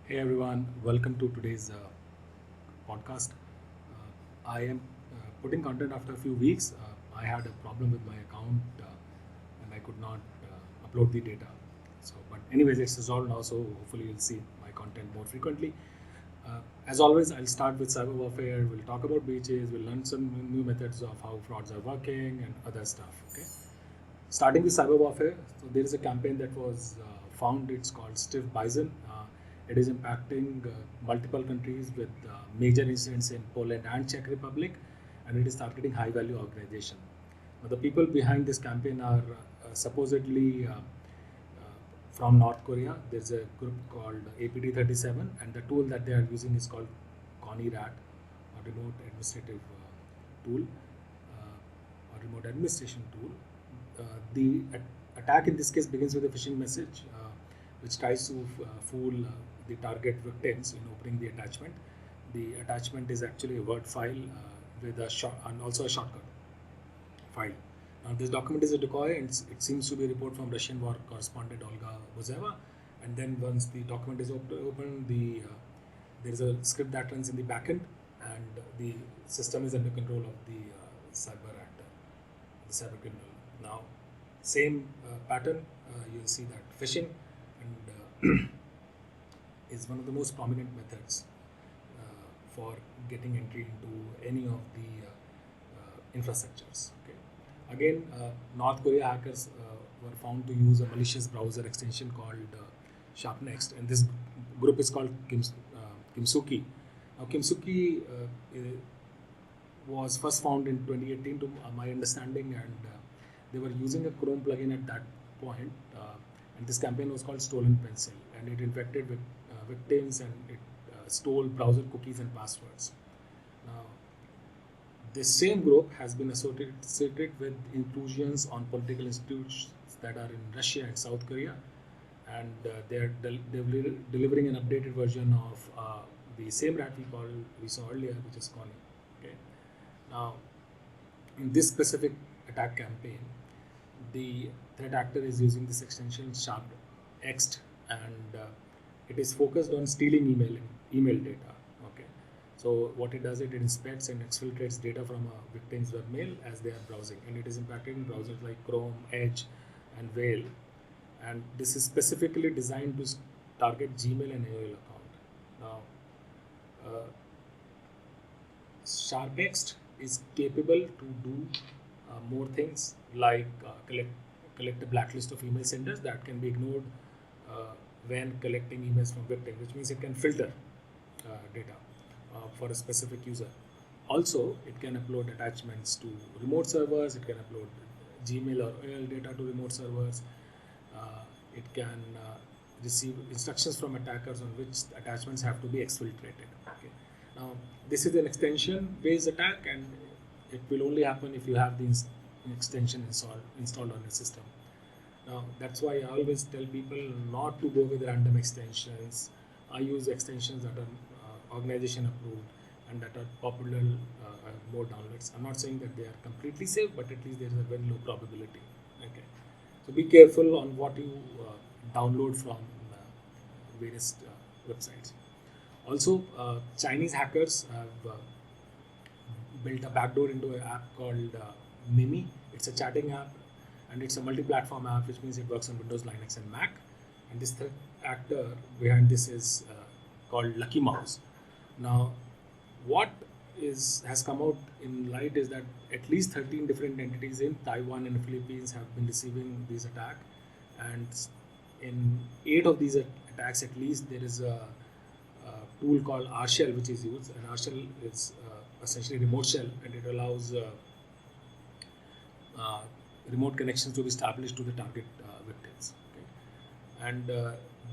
Hey everyone, welcome to today's podcast. I am putting content after a few weeks. I had a problem with my account and I could not upload the data. But anyways, it's resolved now, so hopefully you'll see my content more frequently. As always, I'll start with cyber warfare. We'll talk about breaches. We'll learn some new methods of how frauds are working and other stuff. Okay. Starting with cyber warfare, so there is a campaign that was found. It's called Stiff Bison. It is impacting multiple countries with major incidents in Poland and Czech Republic, and it is targeting high-value organization. Now, the people behind this campaign are supposedly from North Korea. There's a group called APT 37, and the tool that they are using is called Konni RAT, or remote administrative tool, or remote administration tool. The attack in this case begins with a phishing message, which tries to fool the target victims in opening the attachment. The attachment is actually a Word file with a and also a shortcut file. Now, this document is a decoy, and it seems to be a report from Russian war correspondent Olga Bozeva. And then once the document is opened, there is a script that runs in the backend, and the system is under control of the cyber actor, the cyber criminal. Now, same pattern, you'll see that phishing and is one of the most prominent methods for getting entry into any of the infrastructures. Okay. Again, North Korea hackers were found to use a malicious browser extension called Sharpnext, and this group is called Kimsuki. Now, Kimsuki was first found in 2018, to my understanding, and they were using a Chrome plugin at that point. And this campaign was called Stolen Pencil, and it infected with victims, and it stole browser cookies and passwords. Now, this same group has been associated with intrusions on political institutions that are in Russia and South Korea, and they're delivering an updated version of the same rat we saw earlier, which is Konni. Okay. Now, in this specific attack campaign, the threat actor is using this extension SharpNext, and it is focused on stealing email data. Okay, so what it does, it inspects and exfiltrates data from a victim's webmail as they are browsing, and it is impacting browsers like Chrome, Edge, and Whale. And this is specifically designed to target Gmail and AOL account. Now, SharpNext is capable to do more things like collect a blacklist of email senders that can be ignored when collecting emails from victims, which means it can filter data for a specific user. Also, it can upload attachments to remote servers, it can upload Gmail or AOL data to remote servers, it can receive instructions from attackers on which attachments have to be exfiltrated. Okay. Now, this is an extension-based attack, and it will only happen if you have the extension installed on your system. Now, that's why I always tell people not to go with random extensions. I use extensions that are organization approved and that are popular, more downloads. I'm not saying that they are completely safe, but at least there is a very low probability. Okay, so be careful on what you download from various websites. Also, Chinese hackers have built a backdoor into an app called Mimi. It's a chatting app, and it's a multi-platform app, which means it works on Windows, Linux, and Mac. And this threat actor behind this is called Lucky Mouse. Now, what has come out in light is that at least 13 different entities in Taiwan and the Philippines have been receiving this attack, and in 8 of these attacks, at least, there is a tool called R shell which is used, and R shell is essentially remote shell, and it allows remote connections to be established to the target victims. Okay. And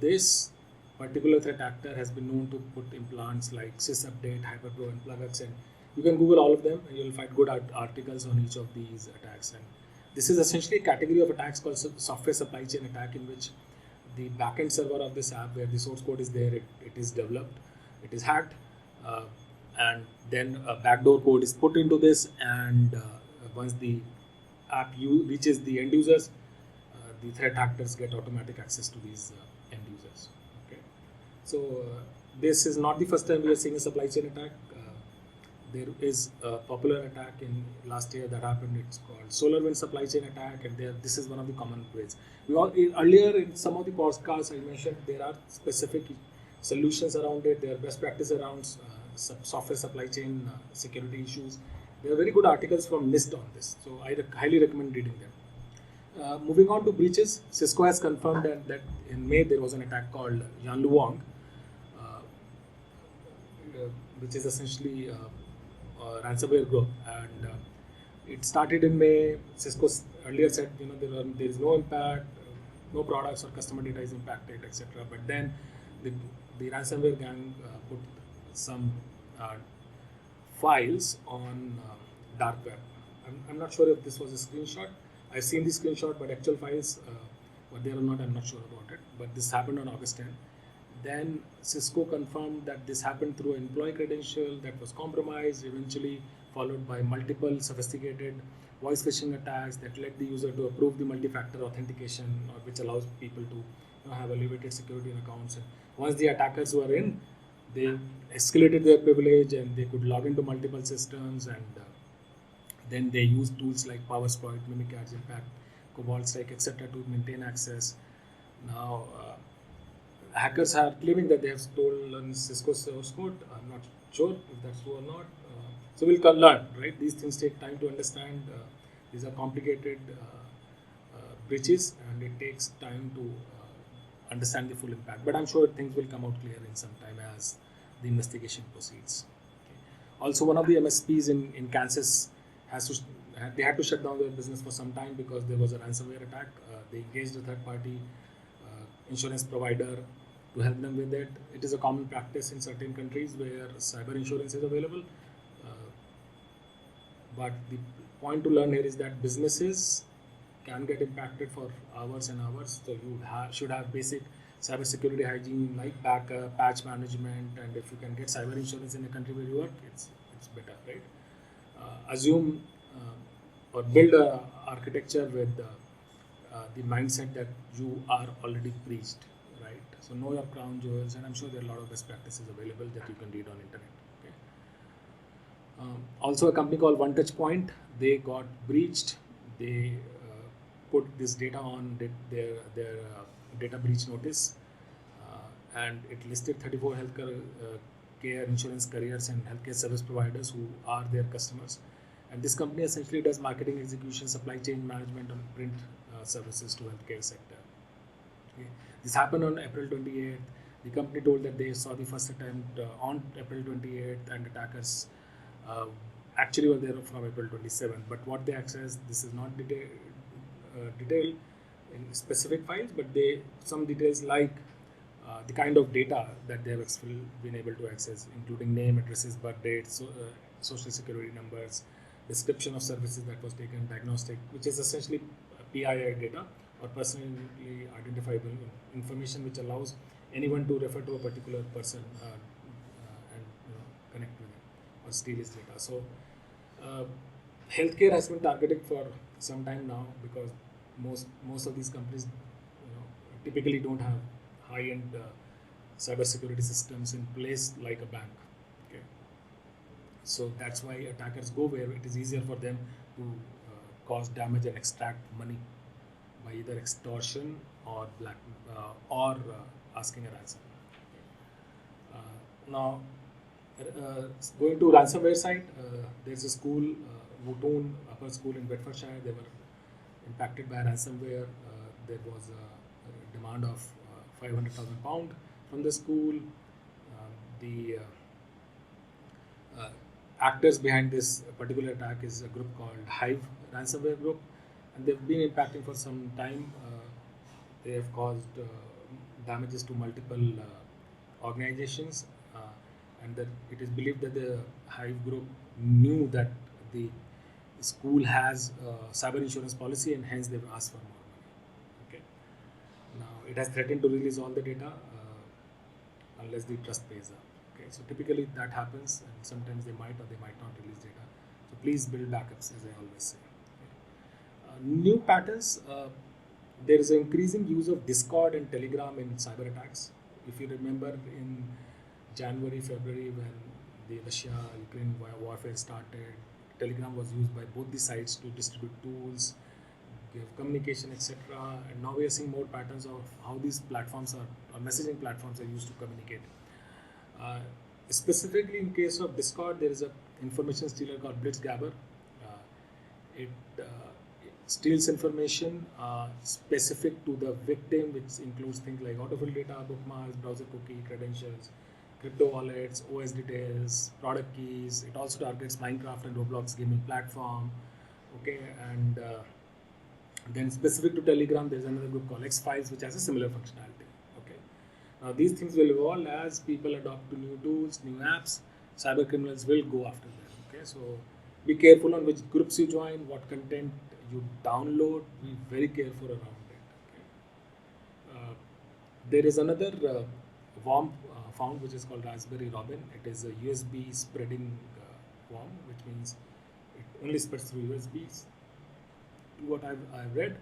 this particular threat actor has been known to put implants like sysupdate, hyperpro, and plugux, and you can Google all of them and you'll find good articles on each of these attacks. And this is essentially a category of attacks called software supply chain attack, in which the backend server of this app, where the source code is there, it is developed, it is hacked, and then a backdoor code is put into this, and once the app reaches the end users, the threat actors get automatic access to these end users. Okay, So this is not the first time we are seeing a supply chain attack. There is a popular attack in last year that happened. It's called SolarWinds supply chain attack, and this is one of the common ways. Earlier in some of the podcasts I mentioned there are specific solutions around it. There are best practice around software supply chain security issues. There are very good articles from NIST on this, so I highly recommend reading them. Moving on to breaches, Cisco has confirmed that in May there was an attack called Yanluang, which is essentially a ransomware group, and it started in May. Cisco earlier said there is no impact, no products or customer data is impacted, etc. But then the ransomware gang put some files on dark web. I'm not sure if this was a screenshot. I've seen the screenshot, but actual files were there or not, I'm not sure about it. But this happened on August 10. Then Cisco confirmed that this happened through an employee credential that was compromised, eventually followed by multiple sophisticated voice phishing attacks that led the user to approve the multi-factor authentication, which allows people to have elevated security in accounts. And once the attackers were in, they escalated their privilege and they could log into multiple systems, and then they used tools like PowerSploit, Mimikatz, Impact, Cobalt Strike, etc. to maintain access. Now, hackers are claiming that they have stolen Cisco source code. I'm not sure if that's true or not. So we'll learn, right? These things take time to understand. These are complicated breaches, and it takes time to understand the full impact. But I'm sure things will come out clear in some time as the investigation proceeds. Okay. Also, one of the MSPs in Kansas they had to shut down their business for some time because there was a ransomware attack. They engaged a third-party insurance provider to help them with it. It is a common practice in certain countries where cyber insurance is available. But the point to learn here is that businesses can get impacted for hours and hours. So you should have basic cybersecurity hygiene like backup, patch management, and if you can get cyber insurance in the country where you work, it's better, right? Assume or build a architecture with the mindset that you are already breached, right? So know your crown jewels, and I'm sure there are a lot of best practices available that you can read on internet. Okay. Also, a company called One Touch Point, they got breached. They put this data on their data breach notice, and it listed 34 healthcare care insurance carriers and healthcare service providers who are their customers. And this company essentially does marketing, execution, supply chain management, and print services to healthcare sector. Okay. This happened on April 28th. The company told that they saw the first attempt on April 28th, and attackers actually were there from April 27th. But what they accessed, this is not detailed in specific files, but some details like the kind of data that they have been able to access, including name, addresses, birth dates, social security numbers, description of services that was taken, diagnostic, which is essentially PII data or personally identifiable information, which allows anyone to refer to a particular person and connect with him or steal his data. So healthcare has been targeted for some time now because most of these companies typically don't have high-end cybersecurity systems in place like a bank. Okay. So that's why attackers go where it is easier for them to cause damage and extract money by either extortion or asking a ransom. Okay. Now, going to ransomware side, there's a school, Wootton Upper School in Bedfordshire. They were impacted by ransomware. There was a demand of £500,000 from the school. The actors behind this particular attack is a group called Hive ransomware group, and they've been impacting for some time. They have caused damages to multiple organizations, and that it is believed that the Hive group knew that the school has a cyber insurance policy, and hence they've asked for more money. Okay. Now it has threatened to release all the data unless the trust pays up. Okay. So typically that happens, and sometimes they might or they might not release data. So please build backups, as I always say. Okay. New patterns. There is an increasing use of Discord and Telegram in cyber attacks. If you remember in January, February, when the Russia-Ukraine warfare started, Telegram was used by both the sides to distribute tools, give communication, etc. And now we are seeing more patterns of how these platforms or messaging platforms are used to communicate. Uh, Specifically in case of Discord, there is a information stealer called Blitzgabber. It steals information specific to the victim, which includes things like autofill data, bookmarks, browser cookie, credentials, crypto wallets, OS details, product keys. It also targets Minecraft and Roblox gaming platform. Okay, and then specific to Telegram, there's another group called X-Files, which has a similar functionality. Okay, now these things will evolve as people adopt to new tools, new apps. Cyber criminals will go after them. Okay, so be careful on which groups you join, what content you download. Be very careful around it. Okay? There is another worm found which is called Raspberry Robin. It is a USB spreading worm, which means it only spreads through USBs. To what I've read,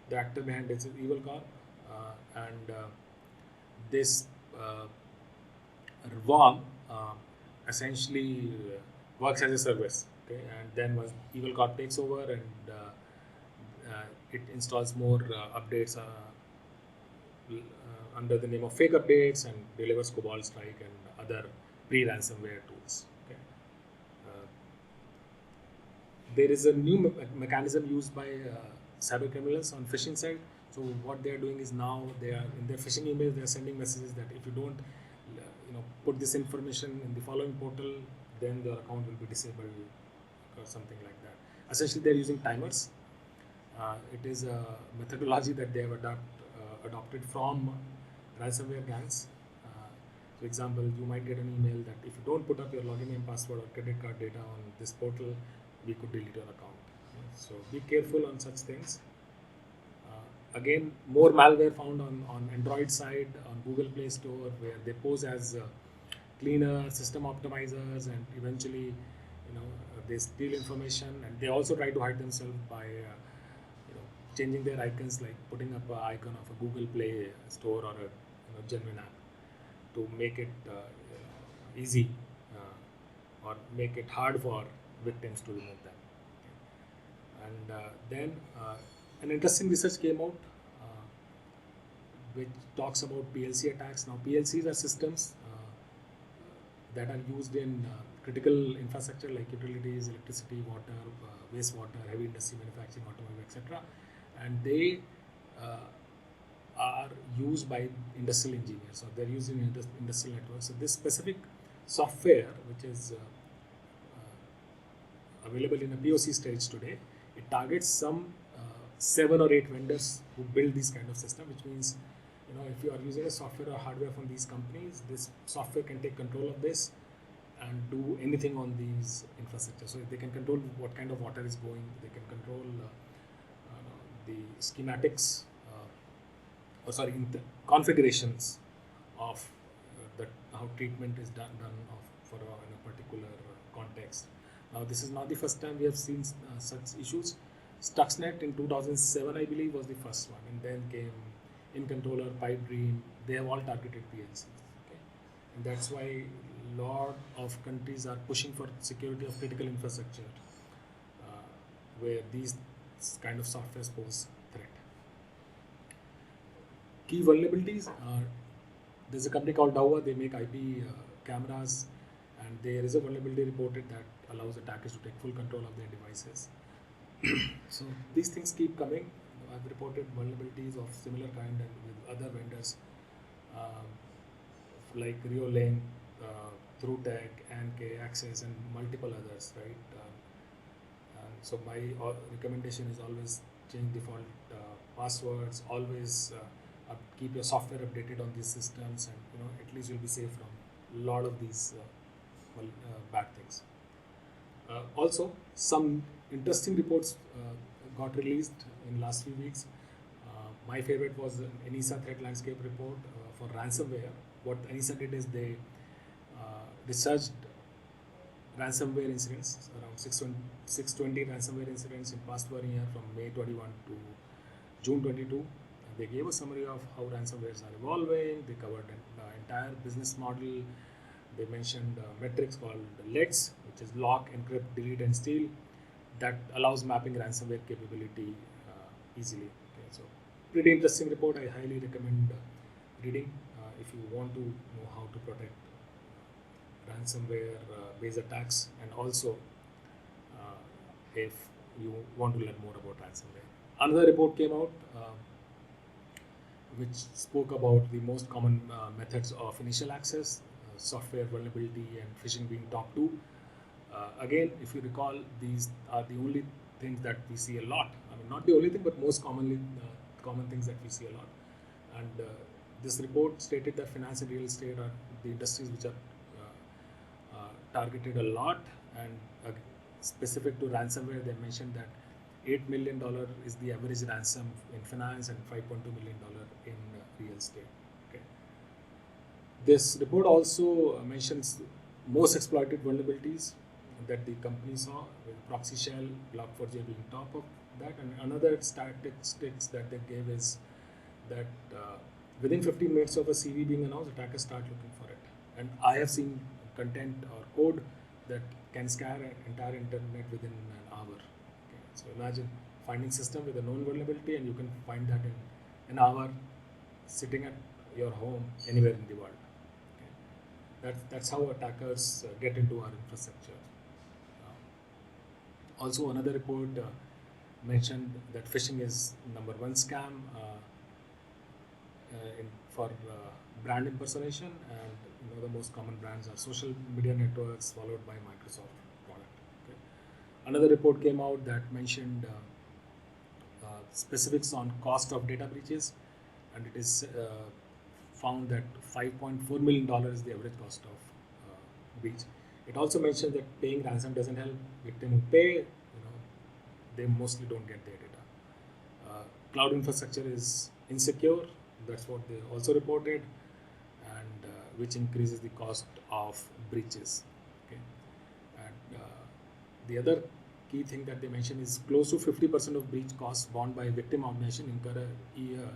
the actor behind it is Evil Corp, and this worm essentially works as a service. Okay, and then once Evil Corp takes over and it installs more updates under the name of fake updates and delivers Cobalt Strike and other pre-ransomware tools. Okay. There is a new mechanism used by cyber criminals on phishing side. So what they are doing is now they are in their phishing emails they are sending messages that if you don't put this information in the following portal, then your account will be disabled or something like that. Essentially, they're using timers. It is a methodology that they have adopted from ransomware gangs. For example, you might get an email that if you don't put up your login name, password, or credit card data on this portal, we could delete your account. So be careful on such things. Again, more malware found on Android side, on Google Play Store, where they pose as cleaner system optimizers, and eventually, they steal information, and they also try to hide themselves by changing their icons, like putting up an icon of a Google Play Store or a genuine app to make it easy or make it hard for victims to remove them. And then an interesting research came out which talks about PLC attacks. Now, PLCs are systems that are used in critical infrastructure like utilities, electricity, water, wastewater, heavy industry, manufacturing, automotive, etc. And they are used by industrial engineers, so they're used in industrial networks. So this specific software, which is available in a POC stage today, it targets some 7 or 8 vendors who build these kind of system, which means if you are using a software or hardware from these companies, this software can take control of this and do anything on these infrastructure. So they can control what kind of water is going, they can control the schematics configurations of how treatment is done for in a particular context. Now, this is not the first time we have seen such issues. Stuxnet in 2007, I believe, was the first one, and then came InController, Pipedream. They have all targeted PLCs. Okay? And that's why a lot of countries are pushing for security of critical infrastructure, where these kind of softwares pose threat. Key vulnerabilities are, there's a company called Dawa, they make IP cameras, and there is a vulnerability reported that allows attackers to take full control of their devices. So these things keep coming. I've reported vulnerabilities of similar kind and with other vendors like Reolink, TrueTech, ANK, Access, and multiple others, right? So my recommendation is always change default passwords, always keep your software updated on these systems, and at least you'll be safe from a lot of these bad things. Also, some interesting reports got released in last few weeks. My favorite was an ENISA threat landscape report for ransomware. What ENISA did is they researched ransomware incidents, around 620 ransomware incidents in past 1 year, from May 21 to June 22. And they gave a summary of how ransomwares are evolving. They covered the entire business model. They mentioned metrics called LEDs, which is lock, encrypt, delete, and steal, that allows mapping ransomware capability easily. Okay, so pretty interesting report. I highly recommend reading if you want to know how to protect ransomware based attacks, and also if you want to learn more about ransomware. Another report came out which spoke about the most common methods of initial access, software vulnerability, and phishing being top two. Again, if you recall, these are the only things that we see a lot. I mean, not the only thing, but most commonly common things that we see a lot. And this report stated that finance and real estate are the industries which are targeted a lot, and specific to ransomware, they mentioned that $8 million is the average ransom in finance and $5.2 million in real estate. Okay. This report also mentions most exploited vulnerabilities that the company saw, with proxy shell, Log4j being top of that. And another statistics that they gave is that within 15 minutes of a CV being announced, attackers start looking for it. And I have seen content or code that can scan an entire internet within an hour. Okay. So imagine finding system with a known vulnerability, and you can find that in an hour sitting at your home anywhere in the world. Okay. That's how attackers get into our infrastructure. Also, another report mentioned that phishing is number one scam for brand impersonation, and the most common brands are social media networks, followed by Microsoft product. Okay. Another report came out that mentioned specifics on cost of data breaches, and it is found that $5.4 million is the average cost of breach. It also mentioned that paying ransom doesn't help. Victim who pay, they mostly don't get their data. Cloud infrastructure is insecure. That's what they also reported, and which increases the cost of breaches. Okay. And the other key thing that they mentioned is close to 50% of breach costs borne by victim organization incur a year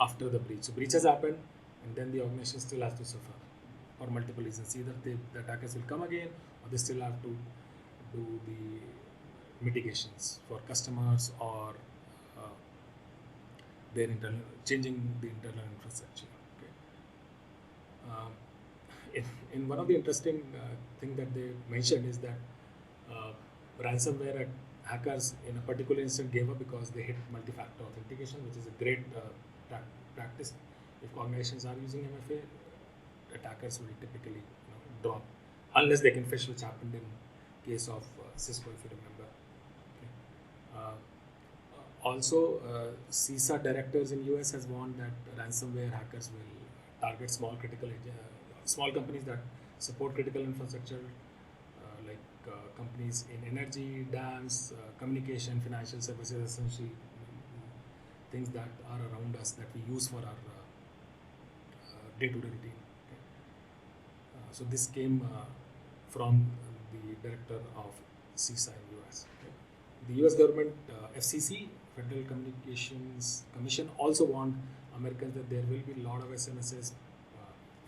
after the breach. So breach has happened, and then the organization still has to suffer for multiple reasons. Either the attackers will come again, or they still have to do the mitigations for customers, or their changing the internal infrastructure. Okay. In one of the interesting thing that they mentioned is that ransomware hackers in a particular instance gave up because they hit multi-factor authentication, which is a great practice. If organizations are using MFA, attackers will typically drop, unless they can phish, which happened in case of Cisco, if you remember. Okay. Also, CISA directors in US has warned that ransomware hackers will target small companies that support critical infrastructure, like companies in energy, dams, communication, financial services, essentially things that are around us that we use for our day-to-day routine. Okay. So this came from the director of CISA in US. Okay. The US government, FCC, Federal Communications Commission, also warned Americans that there will be a lot of SMSs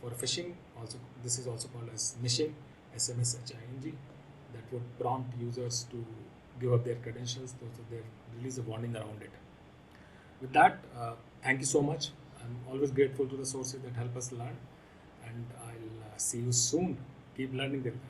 for phishing. Also, this is also called as smishing, SMSHING, that would prompt users to give up their credentials. So they release a warning around it. With that, thank you so much. I'm always grateful to the sources that help us learn, and I'll see you soon. Keep learning them.